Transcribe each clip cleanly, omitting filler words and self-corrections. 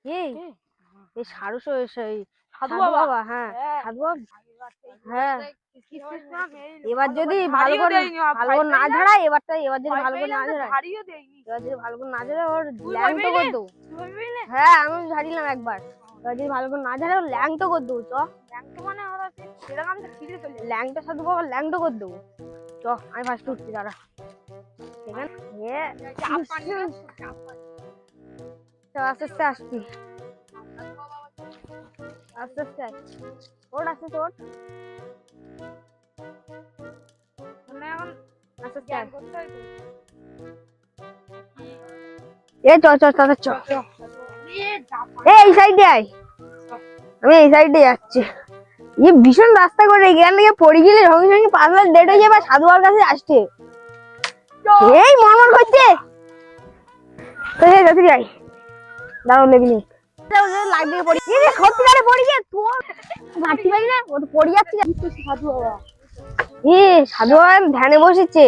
এই এই সাধু বাবা, হ্যাঁ সাধু বাবা, হ্যাঁ এবার যদি ভালো করে না ঝাড়ায়, এবার যদি ভালো করে না ঝাড়ায়, এবার যদি ভালো করে না ঝাড়ায় ওর ল্যাংটো করে দেবো। হ্যাঁ আমি ঝাড়িলাম একবার, এবার যদি ভালো করে না ঝাড়ায় ওর ল্যাংটো করে দেবো। চ ল্যাংটো সাধু বাবা ল্যাংটো করে দেবো। চ আমি ফার্স্ট উঠছি, দাঁড়া আস্তে আস্তে আসছি, আস্তে আস্তে ওর আস্তে তোর এই সাইডে আয়, আমি এই সাইডে যাচ্ছি। ভীষণ রাস্তা করে এখান থেকে পড়ে গেলে সঙ্গে সঙ্গে পাগলা ডেট হয়ে যাবে, সাধুয়ার কাছে আসছে। এই মরমর করছে, যাই দাঁড়াও লেবি সত্যিকারে পড়ি গিয়ে তোর মাটি পারি না, ও তো পড়ে যাচ্ছে। সাধু বাবা সাধু বাবা ধ্যানে বসেছে,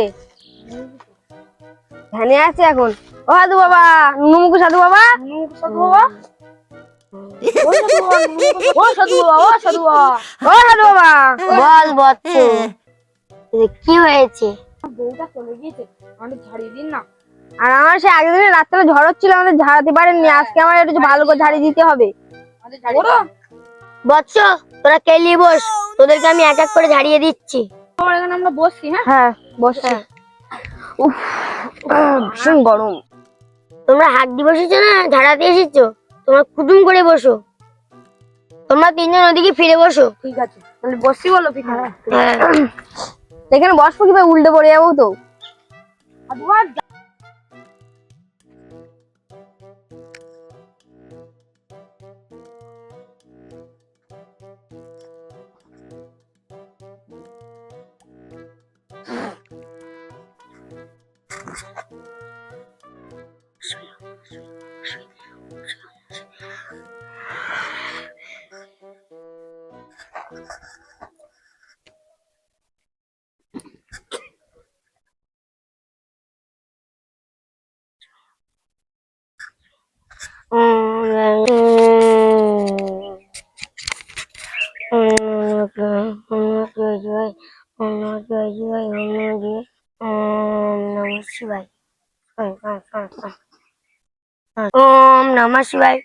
ধ্যানে আছে এখন। ও সাধু বাবা, নুনুমুখু সাধু বাবা, সাধু বাবা, ও সাধু বাবা, ও সাধু বাবা, ও সাধু বাবা, বল বচ্চ কি হয়েছে? বউটা চলে গিয়েছে, আমাদের ঝাড়িয়ে দিন না। আর আমার সে আগের দিন রাত্রে ঝড় হচ্ছিল, আমাদের ঝাড়াতে পারেননি, আজকে আমার একটু ভালো করে ঝাড়িয়ে দিতে হবে। বৎস তোরা কেলি বস, তোদেরকে আমি এক এক করে ঝাড়িয়ে দিচ্ছি। এখানে আমরা বসছি। হ্যাঁ বসছি। উফ ভীষণ গরম। তোমরা হাড্ডি বসেছো না ঝাড়াতে এসেছো, তোমরা কুটুম করে বসো। তোমরা তিনজন ওদিকে ফিরে বসো। ঠিক আছে, তাহলে বসছি বলো। এখানে বসবো কিভাবে, উল্টে পড়ে যাবো তো। ओम नमः शिवाय।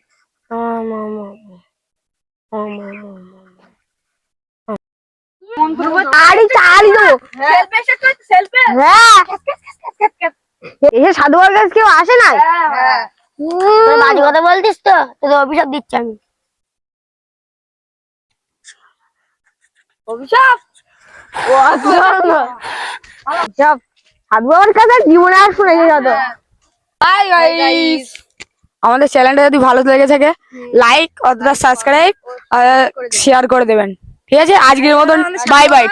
সাধু বাবার কাছে কেউ আসে না, বাজে কথা বলতিস তো, তোদের অভিশাপ দিচ্ছি আমি। অভিশাপ? সাধু বাবার কাছে জীবনে আর শুনে যত। বাই গাইস, আমাদের চ্যানেলটা যদি ভালো লেগে থাকে লাইক অথবা সাবস্ক্রাইব আর শেয়ার করে দেবেন। ঠিক আছে, আজকের মতন বাই বাই।